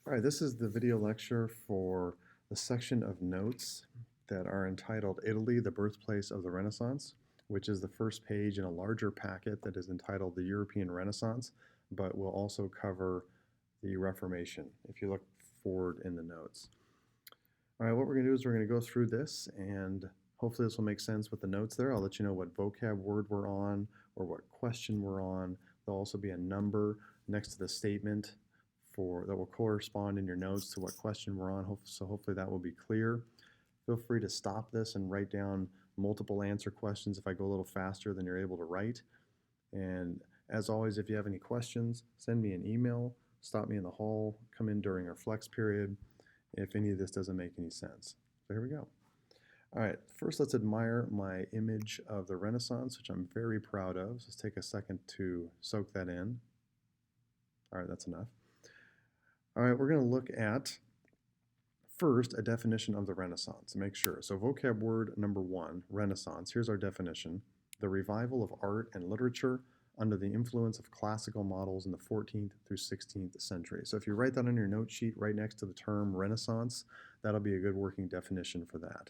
All right, this is the video lecture for the section of notes that are entitled Italy, the Birthplace of the Renaissance, which is the first page in a larger packet that is entitled the European Renaissance, but will also cover the Reformation if you look forward in the notes. All right, what we're going to do is we're going to go through this, and hopefully this will make sense with the notes there. I'll let you know what vocab word we're on or what question we're on. There'll also be a number next to the statement that will correspond in your notes to what question we're on, so hopefully that will be clear. Feel free to stop this and write down multiple answer questions if I go a little faster than you're able to write. And as always, if you have any questions, send me an email, stop me in the hall, come in during our flex period if any of this doesn't make any sense. So here we go. All right, first let's admire my image of the Renaissance, which I'm very proud of. So let's take a second to soak that in. All right, that's enough. All right, we're going to look at first a definition of the Renaissance. Make sure. So vocab word number 1, Renaissance. Here's our definition. The revival of art and literature under the influence of classical models in the 14th through 16th century. So if you write that on your note sheet right next to the term Renaissance, that'll be a good working definition for that.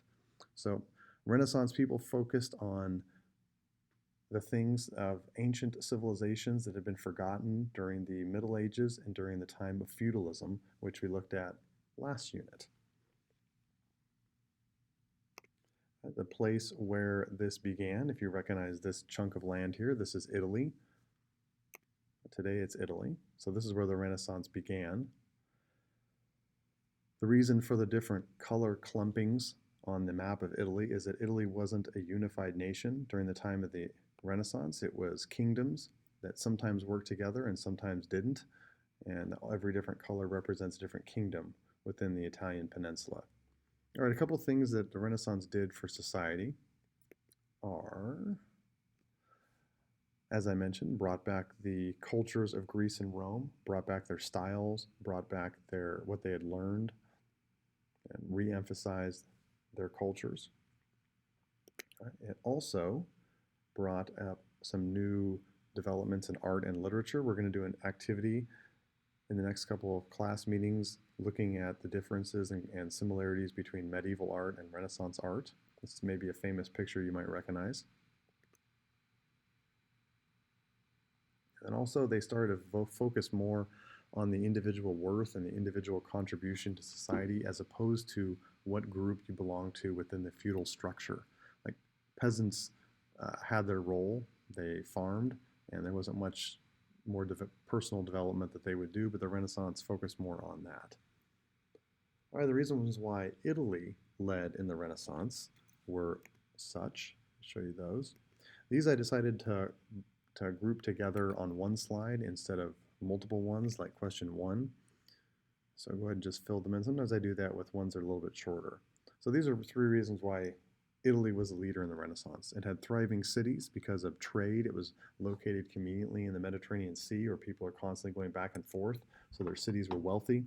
So Renaissance people focused on the things of ancient civilizations that had been forgotten during the Middle Ages and during the time of feudalism, which we looked at last unit. The place where this began, if you recognize this chunk of land here, this is Italy. Today it's Italy. So this is where the Renaissance began. The reason for the different color clumpings on the map of Italy is that Italy wasn't a unified nation during the time of the Renaissance. It was kingdoms that sometimes worked together and sometimes didn't, and every different color represents a different kingdom within the Italian peninsula. All right, a couple things that the Renaissance did for society are, as I mentioned, brought back the cultures of Greece and Rome, brought back their styles, brought back what they had learned, and re-emphasized their cultures. It also brought up some new developments in art and literature. We're going to do an activity in the next couple of class meetings looking at the differences and similarities between medieval art and Renaissance art. This may be a famous picture you might recognize. And also they started to focus more on the individual worth and the individual contribution to society as opposed to what group you belong to within the feudal structure. Like peasants had their role, they farmed, and there wasn't much more personal development that they would do, but the Renaissance focused more on that. All right, the reasons why Italy led in the Renaissance were such. I'll show you those. These I decided to group together on one slide instead of multiple ones like question 1. So go ahead and just fill them in. Sometimes I do that with ones that are a little bit shorter. So these are 3 reasons why Italy was a leader in the Renaissance. It had thriving cities because of trade. It was located conveniently in the Mediterranean Sea where people are constantly going back and forth, so their cities were wealthy.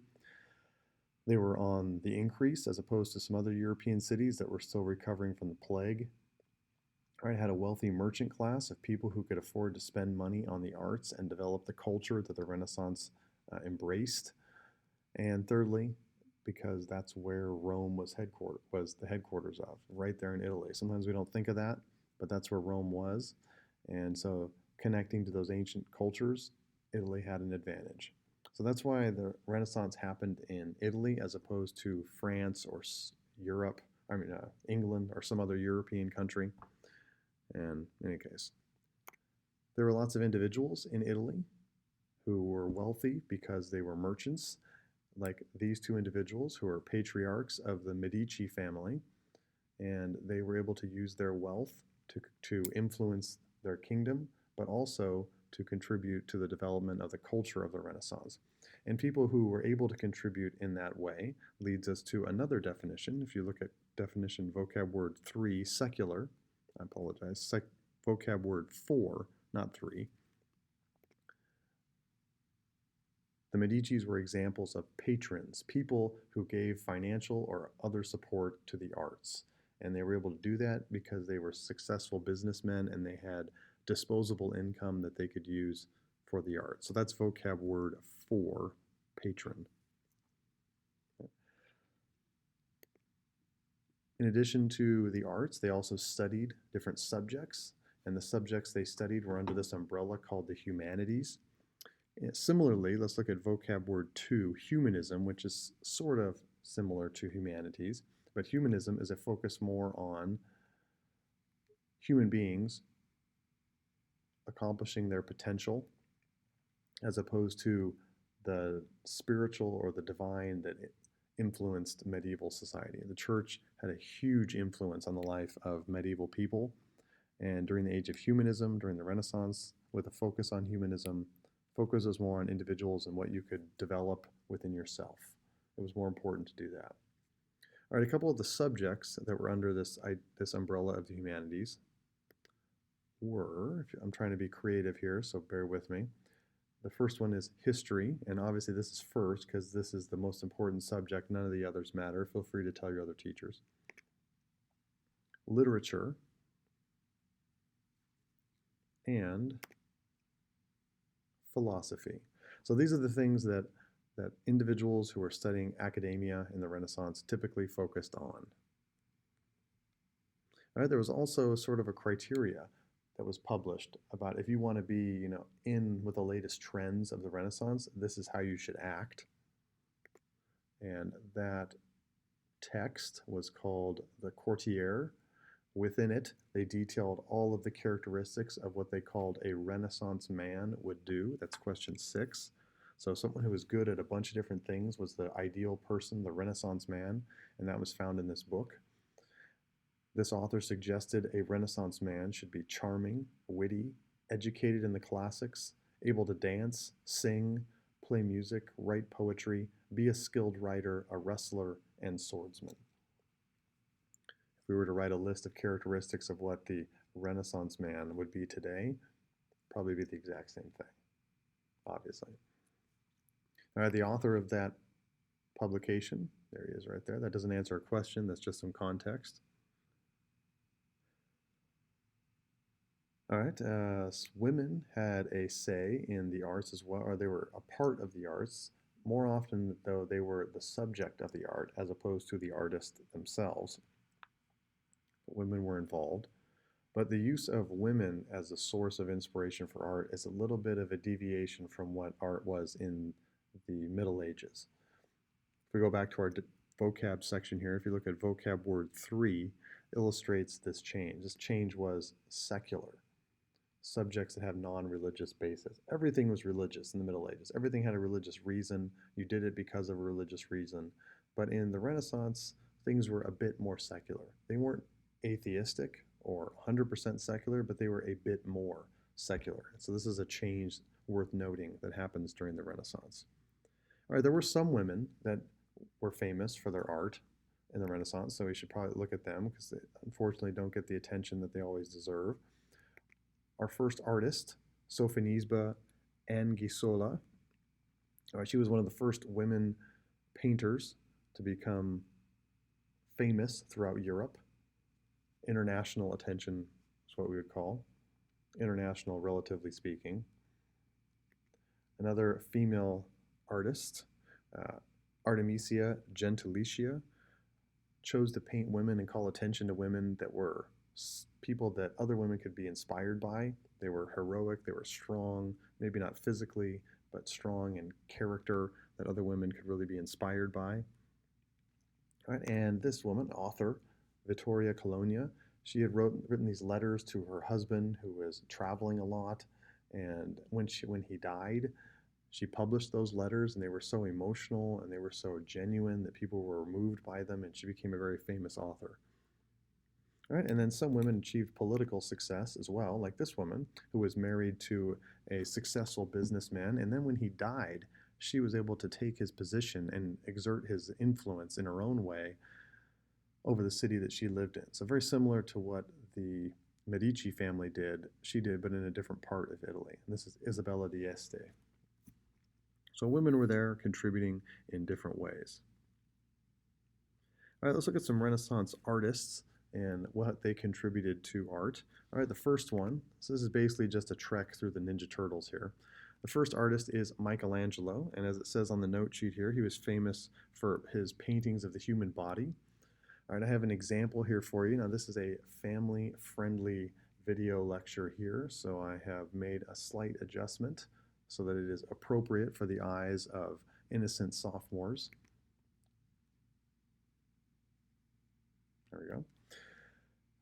They were on the increase as opposed to some other European cities that were still recovering from the plague. It had a wealthy merchant class of people who could afford to spend money on the arts and develop the culture that the Renaissance embraced. And thirdly, because that's where Rome was the headquarters of, right there in Italy. Sometimes we don't think of that, but that's where Rome was. And so connecting to those ancient cultures, Italy had an advantage. So that's why the Renaissance happened in Italy as opposed to France or England or some other European country. And in any case, there were lots of individuals in Italy who were wealthy because they were merchants, like these 2 individuals who are patriarchs of the Medici family, and they were able to use their wealth to influence their kingdom, but also to contribute to the development of the culture of the Renaissance. And people who were able to contribute in that way leads us to another definition. If you look at definition vocab word 3, secular, I apologize, vocab word 4, not 3. The Medicis were examples of patrons, people who gave financial or other support to the arts. And they were able to do that because they were successful businessmen and they had disposable income that they could use for the arts. So that's vocab word 4, patron. In addition to the arts, they also studied different subjects, and the subjects they studied were under this umbrella called the humanities. Similarly, let's look at vocab word 2, humanism, which is sort of similar to humanities, but humanism is a focus more on human beings accomplishing their potential as opposed to the spiritual or the divine that influenced medieval society. The church had a huge influence on the life of medieval people, and during the age of humanism, during the Renaissance, with a focus on humanism, focus was more on individuals and what you could develop within yourself. It was more important to do that. All right, a couple of the subjects that were under this umbrella of the humanities were, I'm trying to be creative here, so bear with me. The first one is history, and obviously this is first because this is the most important subject. None of the others matter. Feel free to tell your other teachers. Literature and philosophy. So these are the things that individuals who are studying academia in the Renaissance typically focused on. All right, there was also sort of a criteria that was published about if you want to be, in with the latest trends of the Renaissance, this is how you should act. And that text was called the Courtier. Within it, they detailed all of the characteristics of what they called a Renaissance man would do. That's question 6. So someone who was good at a bunch of different things was the ideal person, the Renaissance man, and that was found in this book. This author suggested a Renaissance man should be charming, witty, educated in the classics, able to dance, sing, play music, write poetry, be a skilled writer, a wrestler, and swordsman. If we were to write a list of characteristics of what the Renaissance man would be today, probably be the exact same thing, obviously. All right, the author of that publication, there he is right there. That doesn't answer a question, that's just some context. All right, women had a say in the arts as well, or they were a part of the arts. More often, though, they were the subject of the art as opposed to the artist themselves. Women were involved. But the use of women as a source of inspiration for art is a little bit of a deviation from what art was in the Middle Ages. If we go back to our vocab section here, if you look at vocab word 3, illustrates this change. This change was secular. Subjects that have non-religious basis. Everything was religious in the Middle Ages. Everything had a religious reason. You did it because of a religious reason. But in the Renaissance, things were a bit more secular. They weren't atheistic or 100% secular, but they were a bit more secular. So this is a change worth noting that happens during the Renaissance. All right, there were some women that were famous for their art in the Renaissance, so we should probably look at them because they unfortunately don't get the attention that they always deserve. Our first artist, Sofonisba Anguissola. She was one of the first women painters to become famous throughout Europe. International attention is what we would call. International, relatively speaking. Another female artist, Artemisia Gentileschi, chose to paint women and call attention to women that were people that other women could be inspired by. They were heroic, they were strong, maybe not physically, but strong in character that other women could really be inspired by. All right, and this woman, author, Vittoria Colonna, she had written these letters to her husband who was traveling a lot, and when he died, she published those letters, and they were so emotional and they were so genuine that people were moved by them, and she became a very famous author. All right, and then some women achieved political success as well, like this woman who was married to a successful businessman, and then when he died, she was able to take his position and exert his influence in her own way over the city that she lived in. So very similar to what the Medici family did, she did, but in a different part of Italy. And this is Isabella d'Este. So women were there contributing in different ways. All right, let's look at some Renaissance artists and what they contributed to art. All right, the first one, so this is basically just a trek through the Ninja Turtles here. The first artist is Michelangelo, and as it says on the note sheet here, he was famous for his paintings of the human body. All right, I have an example here for you. Now, this is a family-friendly video lecture here, so I have made a slight adjustment so that it is appropriate for the eyes of innocent sophomores. There we go.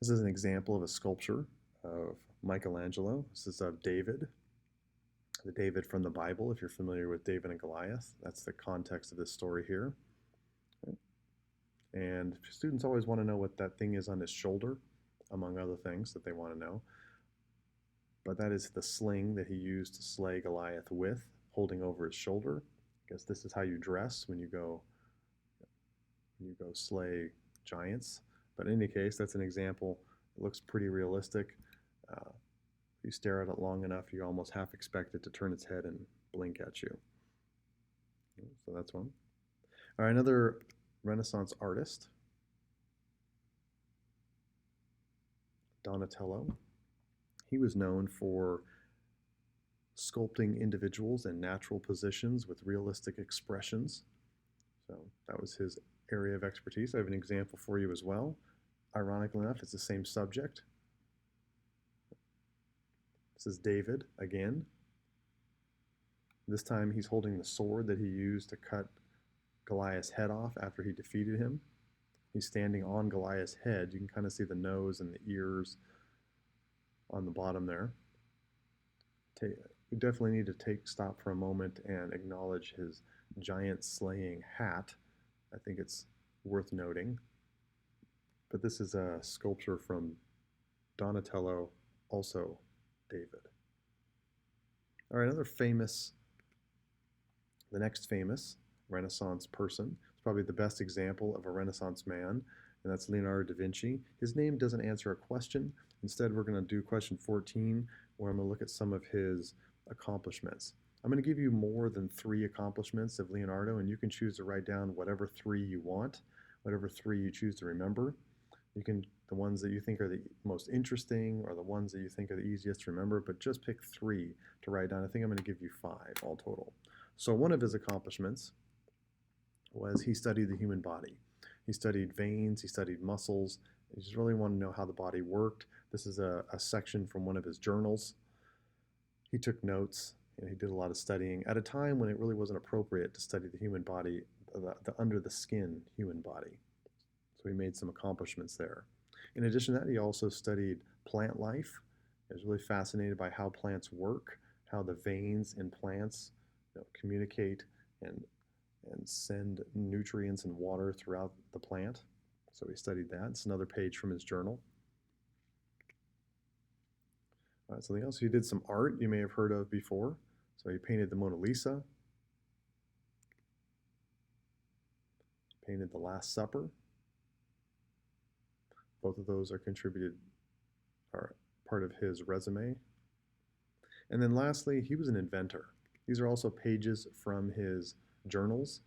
This is an example of a sculpture of Michelangelo. This is of David, the David from the Bible. If you're familiar with David and Goliath, that's the context of this story here. And students always want to know what that thing is on his shoulder, among other things that they want to know. But that is the sling that he used to slay Goliath with, holding over his shoulder. I guess this is how you dress when you go slay giants. But in any case, that's an example. It looks pretty realistic. If you stare at it long enough, you almost half expect it to turn its head and blink at you. So that's one. All right, another Renaissance artist, Donatello. He was known for sculpting individuals in natural positions with realistic expressions. So that was his area of expertise. I have an example for you as well. Ironically enough, it's the same subject. This is David again. This time he's holding the sword that he used to cut Goliath's head off after he defeated him. He's standing on Goliath's head. You can kind of see the nose and the ears on the bottom there. We definitely need to stop for a moment and acknowledge his giant slaying hat. I think it's worth noting. But this is a sculpture from Donatello, also David. All right, the next famous Renaissance person. It's probably the best example of a Renaissance man, and that's Leonardo da Vinci. His name doesn't answer a question. Instead, we're going to do question 14, where I'm going to look at some of his accomplishments. I'm going to give you more than 3 accomplishments of Leonardo, and you can choose to write down whatever 3 you want, whatever 3 you choose to remember. The ones that you think are the most interesting or the ones that you think are the easiest to remember, but just pick 3 to write down. I think I'm going to give you 5 all total. So one of his accomplishments was he studied the human body. He studied veins, he studied muscles. He just really wanted to know how the body worked. This is a section from one of his journals. He took notes and he did a lot of studying at a time when it really wasn't appropriate to study the human body, the under the skin human body. So he made some accomplishments there. In addition to that, he also studied plant life. He was really fascinated by how plants work, how the veins in plants communicate and send nutrients and water throughout the plant. So he studied that. It's another page from his journal. All right, something else, he did some art you may have heard of before. So he painted the Mona Lisa, painted the Last Supper. Both of those are part of his resume. And then lastly, he was an inventor. These are also pages from his journals,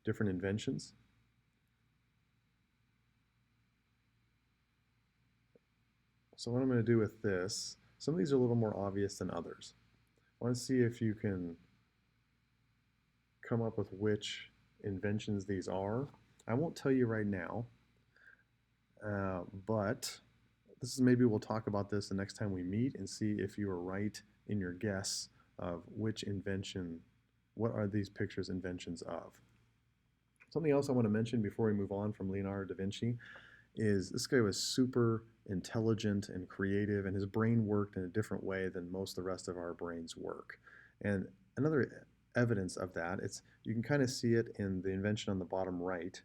different inventions. So what I'm going to do with this, some of these are a little more obvious than others. I want to see if you can come up with which inventions these are. I won't tell you right now, but maybe we'll talk about this the next time we meet and see if you are right in your guess of which invention, what are these pictures inventions of. Something else I want to mention before we move on from Leonardo da Vinci is this guy was super intelligent and creative, and his brain worked in a different way than most of the rest of our brains work. And another evidence of that, you can kind of see it in the invention on the bottom right,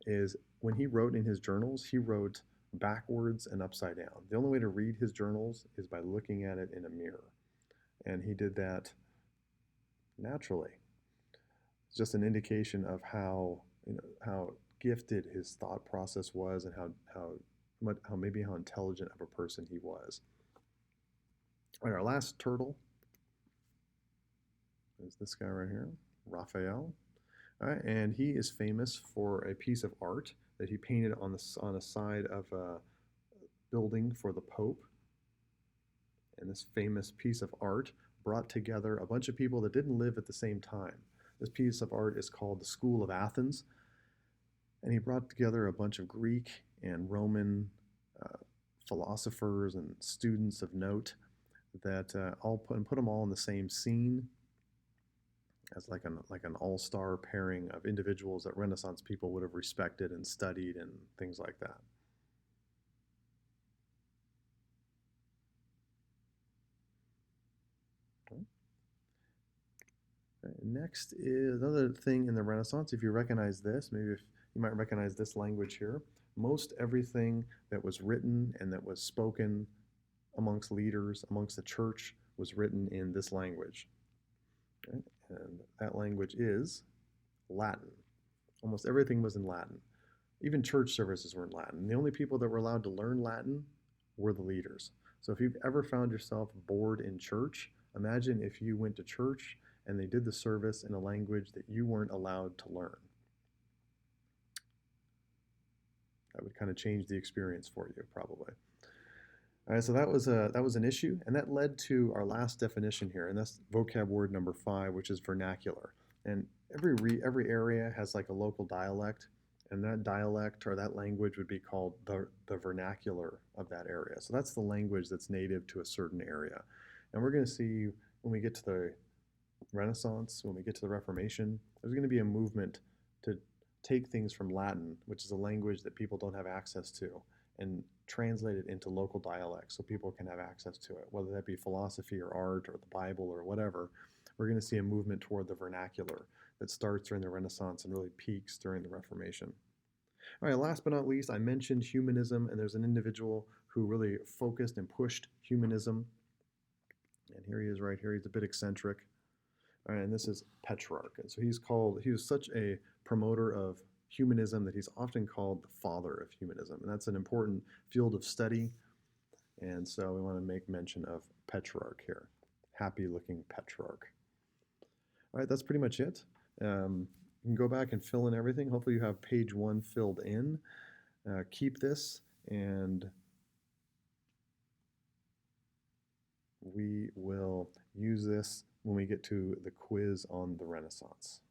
is when he wrote in his journals, he wrote backwards and upside down. The only way to read his journals is by looking at it in a mirror. And he did that naturally. It's just an indication of how gifted his thought process was and how intelligent of a person he was. All right, our last turtle is this guy right here, Raphael. All right, and he is famous for a piece of art that he painted on a side of a building for the Pope. And this famous piece of art brought together a bunch of people that didn't live at the same time. This piece of art is called the School of Athens. And he brought together a bunch of Greek and Roman uh, philosophers and students of note that all put them all in the same scene as like an all-star pairing of individuals that Renaissance people would have respected and studied and things like that. Okay. Next is another thing in the Renaissance. If you recognize this, maybe if you might recognize this language here. Most everything that was written and that was spoken amongst leaders, amongst the church, was written in this language. Okay? And that language is Latin. Almost everything was in Latin. Even church services were in Latin. The only people that were allowed to learn Latin were the leaders. So if you've ever found yourself bored in church, imagine if you went to church and they did the service in a language that you weren't allowed to learn. That would kind of change the experience for you, probably. All right, so that was an issue, and that led to our last definition here, and that's vocab word number 5, which is vernacular. And every area has like a local dialect, and that dialect or that language would be called the vernacular of that area. So that's the language that's native to a certain area. And we're going to see when we get to the Renaissance, when we get to the Reformation, there's going to be a movement to take things from Latin, which is a language that people don't have access to, and translate it into local dialects so people can have access to it, whether that be philosophy or art or the Bible or whatever. We're going to see a movement toward the vernacular that starts during the Renaissance and really peaks during the Reformation. All right, last but not least, I mentioned humanism, and there's an individual who really focused and pushed humanism. And here he is right here. He's a bit eccentric. All right, and this is Petrarch. And so he was such a promoter of humanism that he's often called the father of humanism. And that's an important field of study. And so we want to make mention of Petrarch here. Happy looking Petrarch. All right, that's pretty much it. You can go back and fill in everything. Hopefully you have page 1 filled in. Keep this, and we will use this when we get to the quiz on the Renaissance.